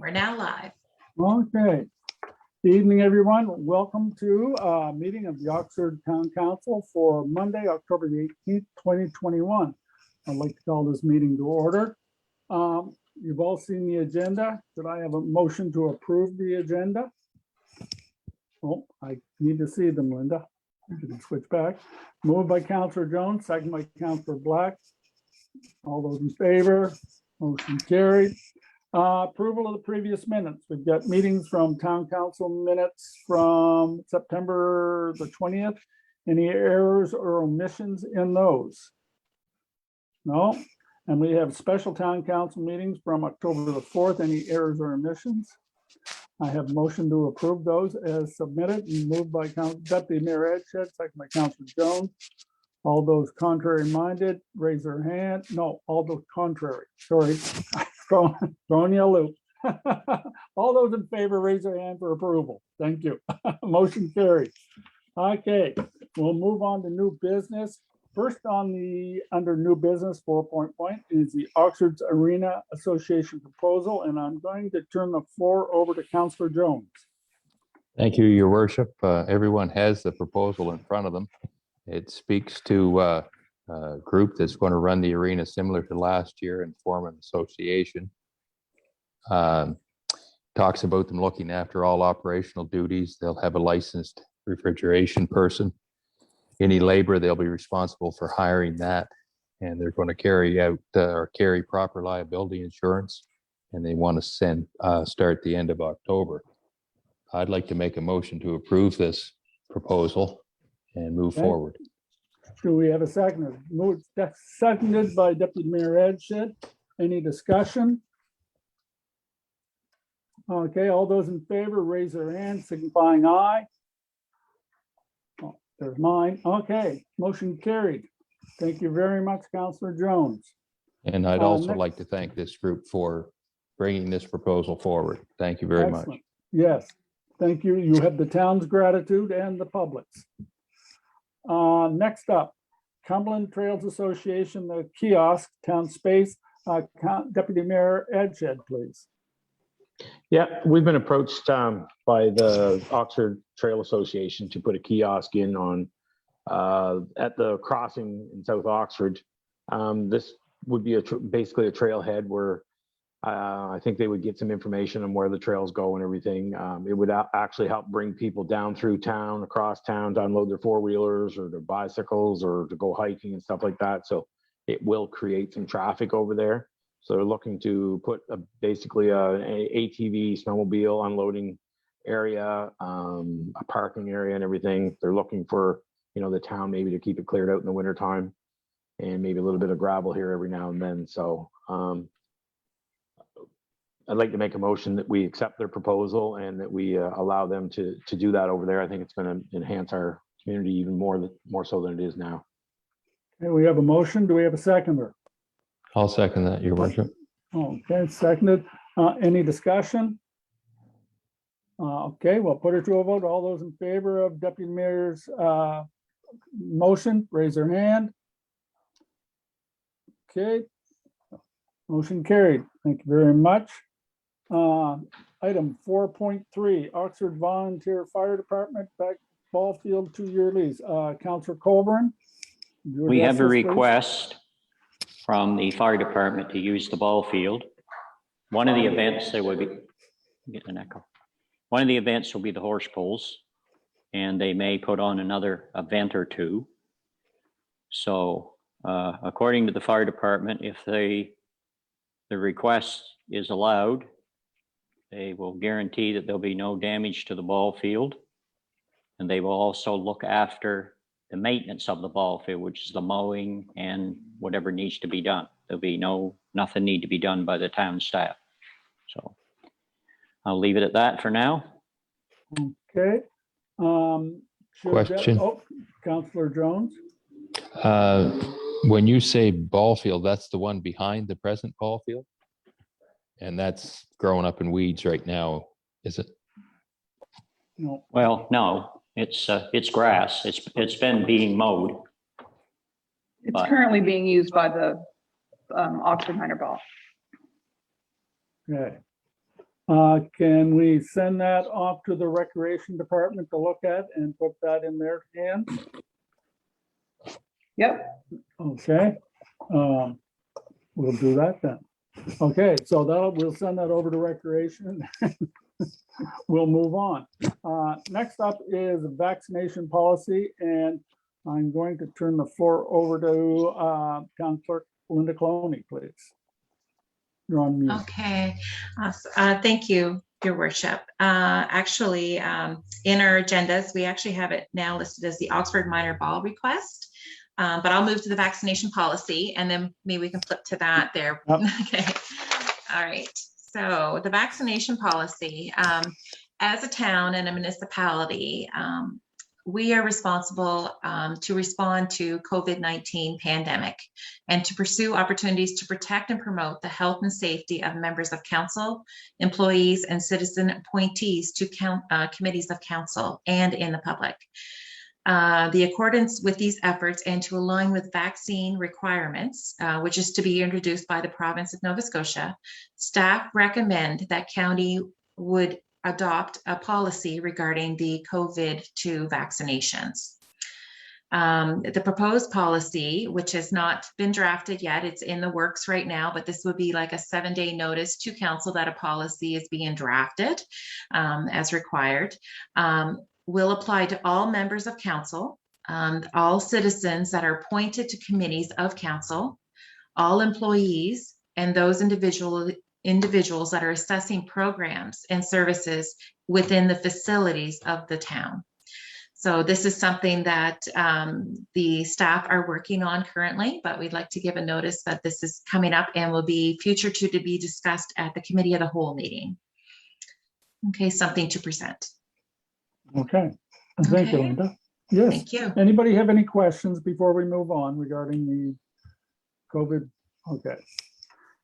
We're now live. Okay. Good evening, everyone. Welcome to a meeting of the Oxford Town Council for Monday, October the 18th, 2021. I'd like to call this meeting to order. You've all seen the agenda. Could I have a motion to approve the agenda? Oh, I need to see them, Linda. You can switch back. Moved by Councillor Jones, second by Councillor Black. All those in favor, motion carried. Approval of the previous minutes. We've got meetings from Town Council minutes from September the 20th. Any errors or omissions in those? No. And we have special Town Council meetings from October the 4th. Any errors or omissions? I have motion to approve those as submitted and moved by Deputy Mayor Edshed, second by Councillor Jones. All those contrary minded, raise their hand. No, all those contrary. Sorry, throwing you a loop. All those in favor, raise their hand for approval. Thank you. Motion carried. Okay, we'll move on to new business. First on the under new business 4.1 is the Oxford's Arena Association proposal, and I'm going to turn the floor over to Councillor Jones. Thank you, Your Worship. Everyone has the proposal in front of them. It speaks to a group that's going to run the arena similar to last year and form an association. Talks about them looking after all operational duties. They'll have a licensed refrigeration person. Any labor, they'll be responsible for hiring that. And they're going to carry out or carry proper liability insurance. And they want to start the end of October. I'd like to make a motion to approve this proposal and move forward. Do we have a second? Seconded by Deputy Mayor Edshed. Any discussion? Okay, all those in favor, raise their hand, signifying aye. Oh, there's mine. Okay, motion carried. Thank you very much, Councillor Jones. And I'd also like to thank this group for bringing this proposal forward. Thank you very much. Yes, thank you. You have the town's gratitude and the public's. Next up, Cumberland Trails Association, the kiosk, town space. Deputy Mayor Edshed, please. Yeah, we've been approached by the Oxford Trail Association to put a kiosk in on at the crossing in South Oxford. This would be basically a trailhead where I think they would get some information on where the trails go and everything. It would actually help bring people down through town, across town, to unload their four-wheelers or their bicycles or to go hiking and stuff like that. So it will create some traffic over there. So they're looking to put basically an ATV snowmobile unloading area, a parking area and everything. They're looking for, the town maybe to keep it cleared out in the wintertime and maybe a little bit of gravel here every now and then. So I'd like to make a motion that we accept their proposal and that we allow them to do that over there. I think it's going to enhance our community even more so than it is now. Okay, we have a motion. Do we have a seconder? I'll second that, Your Worship. Okay, seconded. Any discussion? Okay, we'll put it to a vote. All those in favor of Deputy Mayor's motion, raise their hand. Okay, motion carried. Thank you very much. Item 4.3, Oxford Volunteer Fire Department back ball field 2-year lease. Councillor Colburn. We have a request from the fire department to use the ball field. One of the events there will be, get an echo. One of the events will be the horse pulls, and they may put on another event or two. So according to the fire department, if the request is allowed, they will guarantee that there'll be no damage to the ball field. And they will also look after the maintenance of the ball field, which is the mowing and whatever needs to be done. There'll be nothing need to be done by the town staff. So I'll leave it at that for now. Okay. Question. Councillor Jones. When you say ball field, that's the one behind the present ball field? And that's growing up in weeds right now, is it? No. Well, no, it's grass. It's been being mowed. It's currently being used by the Oxford Minor Ball. Okay. Can we send that off to the Recreation Department to look at and put that in their hands? Yep. Okay, we'll do that then. Okay, so we'll send that over to Recreation. We'll move on. Next up is vaccination policy, and I'm going to turn the floor over to Town Clerk Linda Coloni, please. You're on mute. Okay, thank you, Your Worship. Actually, in our agendas, we actually have it now listed as the Oxford minor ball request. But I'll move to the vaccination policy and then maybe we can flip to that there. Yep. Okay. All right. So the vaccination policy, as a town and a municipality, we are responsible to respond to COVID-19 pandemic and to pursue opportunities to protect and promote the health and safety of members of council, employees, and citizen appointees to committees of council and in the public. The accordance with these efforts and to align with vaccine requirements, which is to be introduced by the province of Nova Scotia, staff recommend that county would adopt a policy regarding the COVID-2 vaccinations. The proposed policy, which has not been drafted yet, it's in the works right now, but this would be like a 7-day notice to council that a policy is being drafted as required. Will apply to all members of council, all citizens that are appointed to committees of council, all employees, and those individuals that are assessing programs and services within the facilities of the town. So this is something that the staff are working on currently, but we'd like to give a notice that this is coming up and will be future to be discussed at the committee of the whole meeting. Okay, something to present. Okay, thank you, Okay. Linda. Yes. Thank you. Anybody have any questions before we move on regarding the COVID? Okay,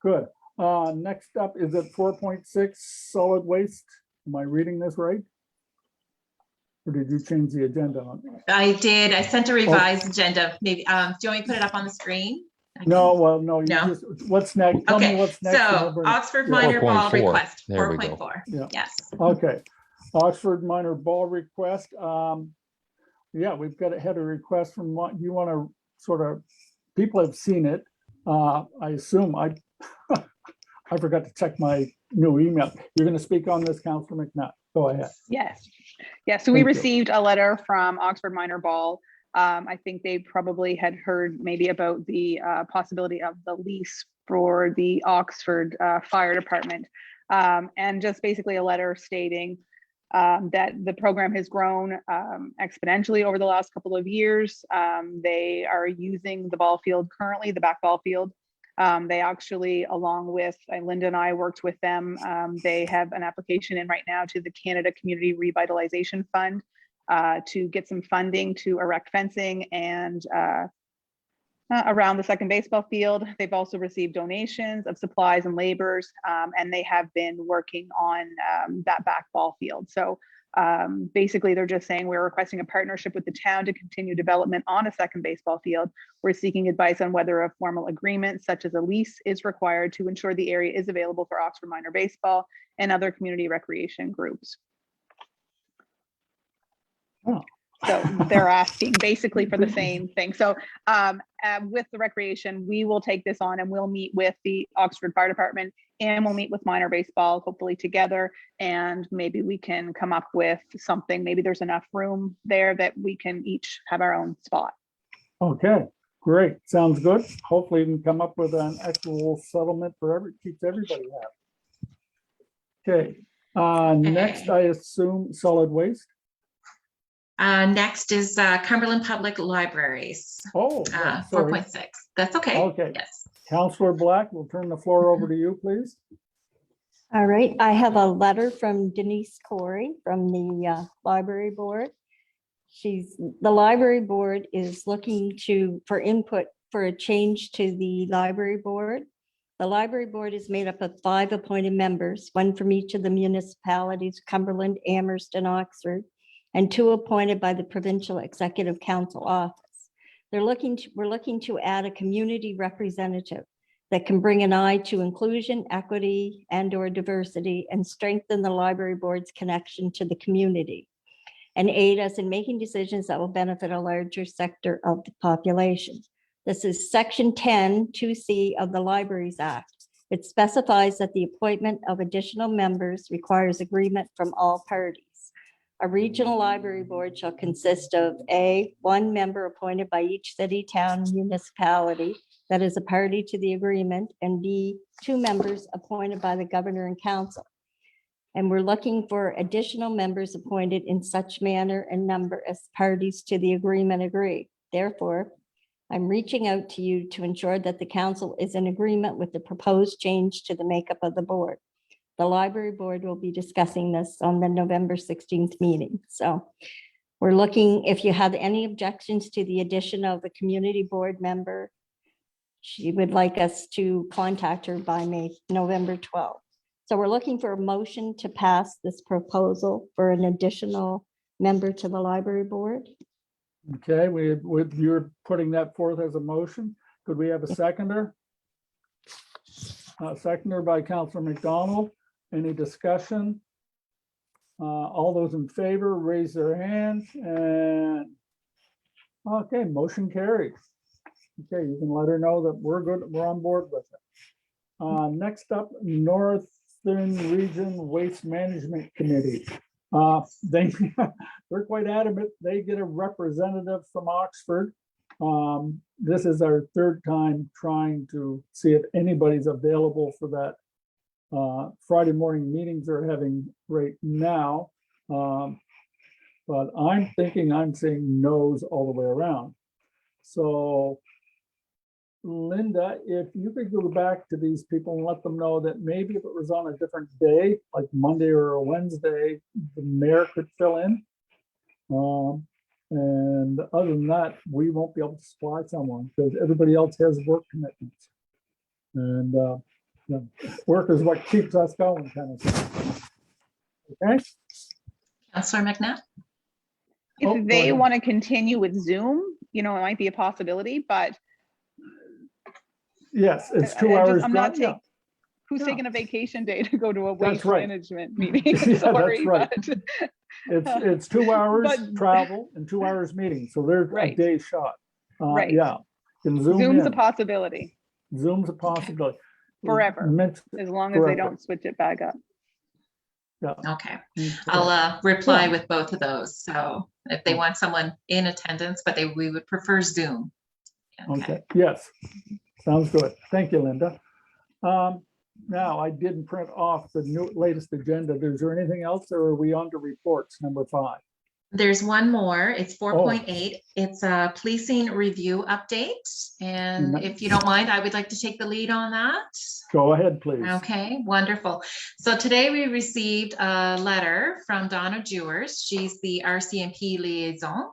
good. Next up is at 4.6 solid waste. Am I reading this right? Or did you change the agenda on that? I did. I sent a revised agenda. Maybe, do you want me to put it up on the screen? No, well, no, you No. just, what's next? Tell me Okay, what's next. and so I'll bring it. Oxford Yeah. minor ball 4.4. request, There we go. 4.4. Yeah. Yes. Okay, Oxford minor ball request. Yeah, we've had a request from what you want to sort of, people have seen it. I assume I forgot to check my new email. You're going to speak on this, Councillor McNutt. Go ahead. Yes. Yeah. So we Thank you. received a letter from Oxford Minor Ball. I think they probably had heard maybe about the possibility of the lease for the Oxford Fire Department. And just basically a letter stating that the program has grown exponentially over the last couple of years. They are using the ball field currently, the back ball field. They actually, along with Linda and I worked with them, they have an application in right now to the Canada Community Revitalization Fund to get some funding to erect fencing and around the second baseball field. They've also received donations of supplies and laborers, and they have been working on that back ball field. So basically, they're just saying we're requesting a partnership with the town to continue development on a second baseball field. We're seeking advice on whether a formal agreement, such as a lease, is required to ensure the area is available for Oxford minor baseball and other community recreation groups. Oh. So they're asking basically for the same thing. So with the recreation, we will take this on and we'll meet with the Oxford Fire Department and we'll meet with minor baseball, hopefully together, and maybe we can come up with something. Maybe there's enough room there that we can each have our own spot. Okay, great. Sounds good. Hopefully we can come up with an equitable settlement for keeps everybody happy. Okay, next I assume solid waste. Next is Cumberland Public Libraries, Oh, yeah, sorry. 4.6. That's okay. Okay. Yes. Councillor Black, we'll turn the floor over to you, please. All right, I have a letter from Denise Corey from the library board. The library board is looking for input for a change to the library board. The library board is made up of 5 appointed members, 1 from each of the municipalities, Cumberland, Amherst, and Oxford, and 2 appointed by the Provincial Executive Council office. We're looking to add a community representative. that can bring an eye to inclusion, equity, and/or diversity, and strengthen the library board's connection to the community, and aid us in making decisions that will benefit a larger sector of the population. This is Section 10, 2C of the Libraries Act. It specifies that the appointment of additional members requires agreement from all parties. A regional library board shall consist of A, one member appointed by each city, town, municipality that is a party to the agreement, and B, two members appointed by the governor and council. And we're looking for additional members appointed in such manner and number as parties to the agreement agree. Therefore, I'm reaching out to you to ensure that the council is in agreement with the proposed change to the makeup of the board. The library board will be discussing this on the November 16th meeting. So we're looking, if you have any objections to the addition of a community board member, she would like us to contact her by November 12th. So we're looking for a motion to pass this proposal for an additional member to the library board. Okay, you're putting that forth as a motion. Could we have a seconder? Seconder by Councillor McDonald. Any discussion? All those in favor, raise their hands, and okay, motion carries. Okay, you can let her know that we're good, we're on board with it. Next up, Northern Region Waste Management Committee. They're quite adamant. They get a representative from Oxford. This is our third time trying to see if anybody's available for that Friday morning meetings they're having right now. But I'm thinking I'm saying no's all the way around. So Linda, if you could go back to these people and let them know that maybe if it was on a different day, like Monday or a Wednesday, the mayor could fill in. And other than that, we won't be able to supply someone because everybody else has work commitments. And work is what keeps us going, kind of thing. Okay. Councillor McNabb? If Oh, go they ahead. want to continue with Zoom, it might be a possibility, but Yes, it's 2 hours. I'm not yeah. who's Yeah. taking a vacation day to go to a That's waste right. management meeting? Yeah, Sorry, that's right. but It's 2 hours But- travel and 2 hours meeting. So they're a Right. day shot. Right. Yeah. Can zoom Zoom's a in. possibility Zoom's a possibility. forever, Meant- as long as they forever. don't switch it back up. Yeah. Okay, I'll reply with both of those. So if they Oh. want someone in attendance, but we would prefer Zoom. Okay, yes, sounds good. Thank you, Linda. Now, I didn't print off the latest agenda. Is there anything else or are we on to reports, number 5? There's one more. It's 4.8. It's a policing review update. And Mhm. if you don't mind, I would like to take the lead on that. Go ahead, please. Okay, wonderful. So today we received a letter from Donna Jewers. She's the RCMP liaison.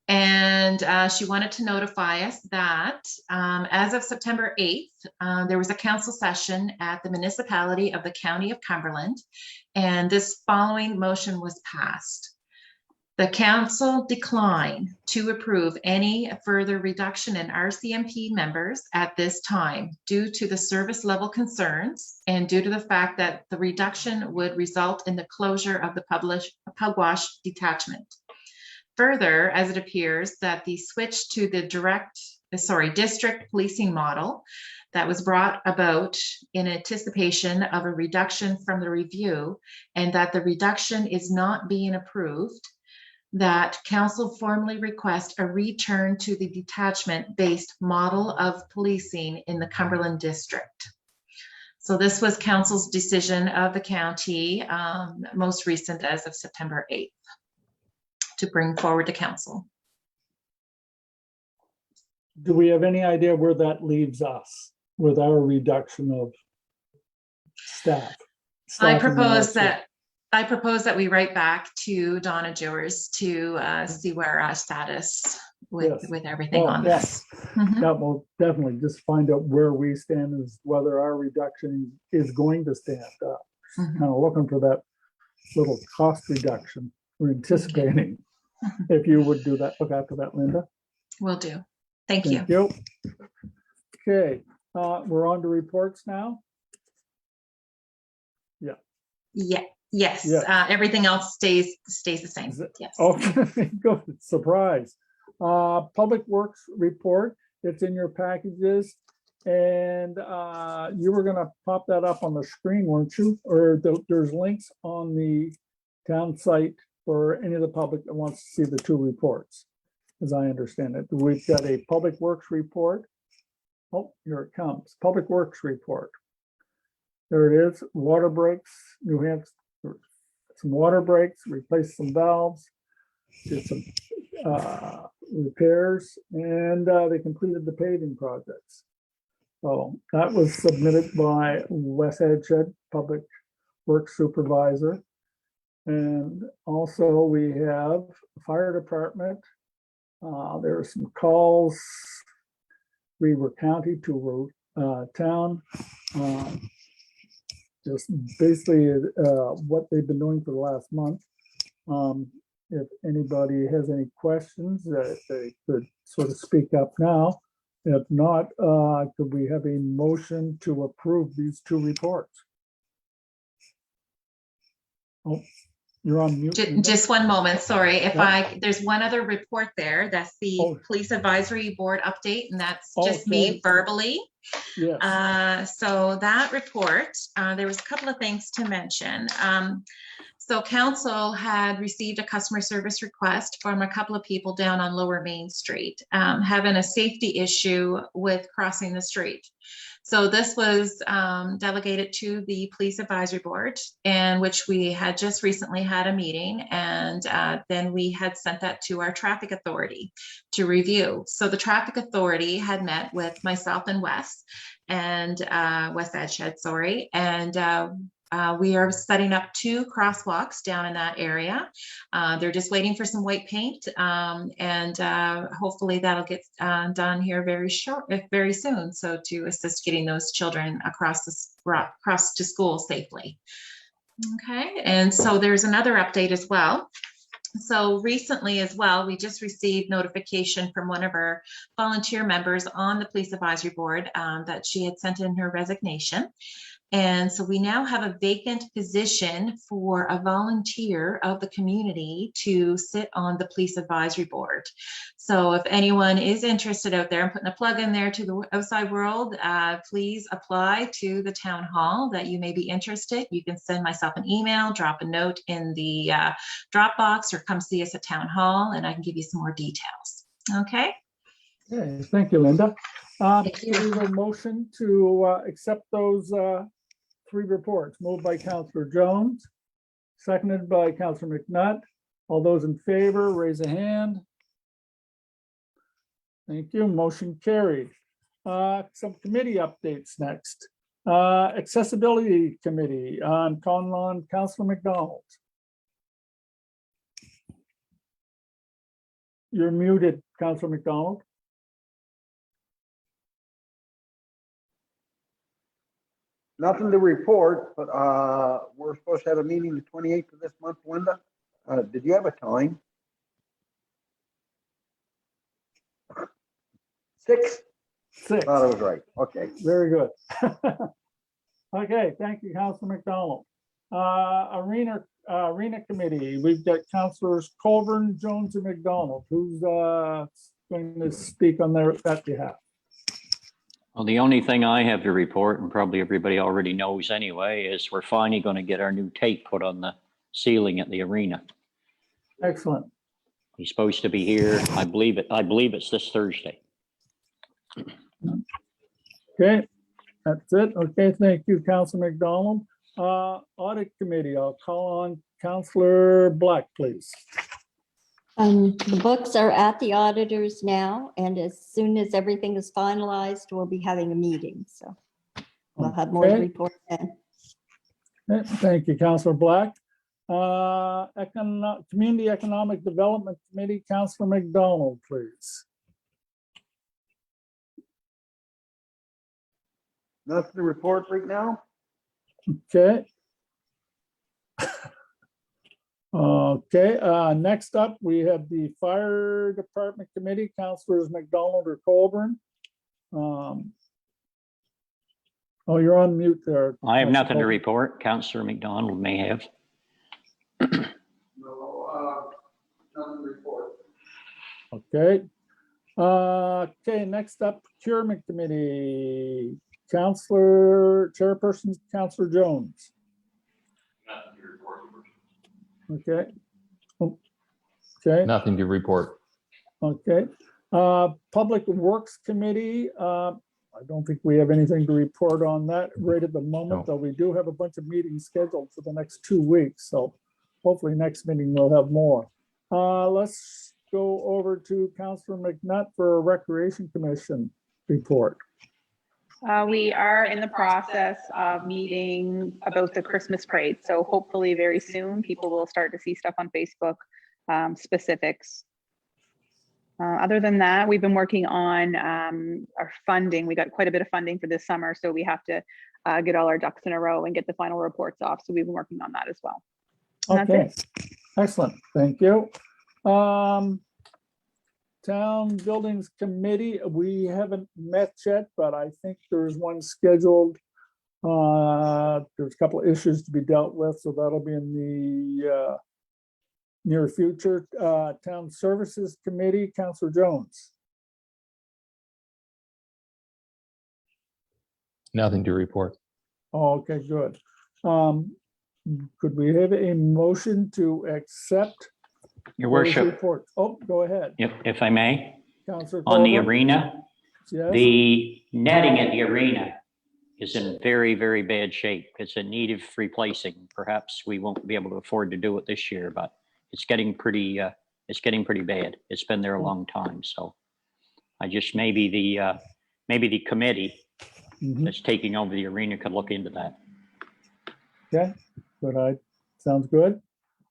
And she wanted to notify us that as of September 8th, there was a council session at the municipality of the County of Cumberland, and this following motion was passed. The council declined to approve any further reduction in RCMP members at this time due to the service level concerns and due to the fact that the reduction would result in the closure of the Pugwash detachment. Further, as it appears that the switch to the district policing model that was brought about in anticipation of a reduction from the review, and that the reduction is not being approved, that council formally request a return to the detachment-based model of policing in the Cumberland district. So this was council's decision of the county, most recent as of September 8th. To bring forward to council. Do we have any idea where that leaves us with our reduction of staff? I Staffing propose that we write back to Donna Jewers to see where our status with everything Oh, on yeah. this. Mhm. That will definitely just find out where we stand as whether our reduction is going to stand up. Mhm. Kind of looking for that little cost reduction we're anticipating. If you would do that, look after that, Linda. Will do. Thank you. Thank you. Okay, We're on to reports now. Yeah, yes, Yeah. everything else stays the same. Is it- Yes. Okay, good, surprise. Public Works report, it's in your packages. And you were gonna pop that up on the screen, weren't you? Or there's links on the town site for any of the public that wants to see the two reports, as I understand it. We've got a Public Works report. Oh, here it comes, Public Works report. There it is, water breaks, New Hampshire, some water breaks, replace some valves, did some repairs, and they completed the paving projects. So that was submitted by Wes Edshed, Public Works Supervisor. And also we have Fire Department. There are some calls, Weaver County to town. Just basically what they've been doing for the last month. If anybody has any questions, they could sort of speak up now. If not, could we have a motion to approve these two reports? Oh, you're on mute. Linda. Just one moment, sorry. Yeah. There's one other report there. That's the Oh. Police Advisory Board update, and that's Oh, just me okay. verbally. Yes. So that report, there was a couple of things to mention. So council had received a customer service request from a couple of people down on Lower Main Street, having a safety issue with crossing the street. So this was delegated to the Police Advisory Board, in which we had just recently had a meeting, and then we had sent that to our traffic authority to review. So the traffic authority had met with myself and Wes Edshed, sorry, and we are setting up 2 crosswalks down in that area. They're just waiting for some white paint, and hopefully that'll get done here very soon. So to assist getting those children across to school safely. Okay, and so there's another update as well. So recently as well, we just received notification from one of our volunteer members on the Police Advisory Board that she had sent in her resignation. And so we now have a vacant position for a volunteer of the community to sit on the Police Advisory Board. So if anyone is interested out there, I'm putting a plug in there to the outside world, please apply to the town hall that you may be interested. You can send myself an email, drop a note in the Dropbox, or come see us at town hall, and I can give you some more details. Okay. Okay, thank you, Linda. Thank you. We will motion to accept those 3 reports, moved by Councillor Jones, seconded by Councillor McNutt. All those in favor, raise a hand. Thank you, motion carried. Some committee updates next. Accessibility Committee, calling on Councillor McDonald. You're muted, Councillor McDonald. Nothing to report, but we're supposed to have a meeting the 28th of this month, Linda. Did you have a time? 6? 6. Thought I was right. Okay. Very good. Okay, thank you, Councilor McDonald. Arena Committee, we've got Councilors Colburn, Jones, and McDonald. Who's going to speak on that behalf? Well, the only thing I have to report, and probably everybody already knows anyway, is we're finally going to get our new tape put on the ceiling at the arena. Excellent. He's supposed to be here. I believe it's this Thursday. Okay, that's it. Okay, thank you, Councilor McDonald. Audit Committee, I'll call on Councilor Black, please. The books are at the auditors now, and as soon as everything is finalized, we'll be having a meeting, so we'll have more to Okay. report then. Thank you, Councilor Black. Community Economic Development Committee, Councilor McDonald, please. Nothing to report right now? Okay. Okay, next up, we have the Fire Department Committee, Councilors McDonald or Colburn. Oh, you're on mute there. I have Councillor nothing to Coleman. report. Councillor McDonald may have. No, nothing to report. Okay. Okay, next up, procurement committee, Chairperson, Councillor Jones. Okay. Okay, Nothing to report. okay. Public Works Committee, I don't think we have anything to report on that right at the moment, No. though we do have a bunch of meetings scheduled for the next 2 weeks, so hopefully next meeting we'll have more. Let's go over to Councillor McNutt for a Recreation Commission report. We are in the process of meeting about the Christmas parade. So hopefully very soon, people will start to see stuff on Facebook, specifics. Other than that, we've been working on our funding. We got quite a bit of funding for this summer, so we have to get all our ducks in a row and get the final reports off. So we've been working on that as well. And that's Okay, it. excellent, thank you. Town Buildings Committee, we haven't met yet, but I think there's one scheduled. There's a couple of issues to be dealt with, so that'll be in the near future. Town Services Committee, Councillor Jones. Nothing to report. Oh, okay, good. Could we have a motion to accept Your those worship, reports? Oh, go ahead. if I may, Councillor on the Colbert. arena, Yes, the netting at the arena is in very, very bad shape. It's in need of replacing. Perhaps we won't be able to afford to do it this year, but it's getting pretty bad. It's been there a long time, so I just maybe the committee mhm, that's taking over the arena could look into that. okay, good, sounds good.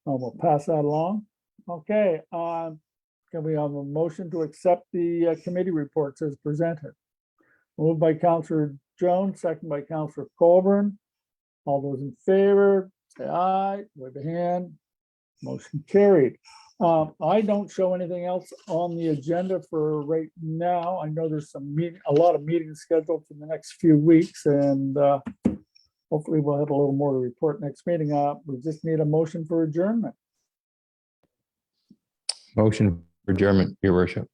We'll pass that along. Okay, can we have a motion to accept the committee reports as presented? Moved by Councillor Jones, second by Councillor Colburn. All those in favor, say aye, wave a hand. Motion carried. I don't show anything else on the agenda for right now. I know there's a lot of meetings scheduled for the next few weeks, and hopefully we'll have a little more to report next meeting. We just need a motion for adjournment. Motion for adjournment, your worship.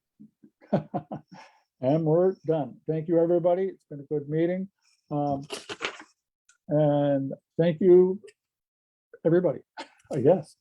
And we're done. Thank you, everybody. It's been a good meeting. And thank you, everybody, I guess.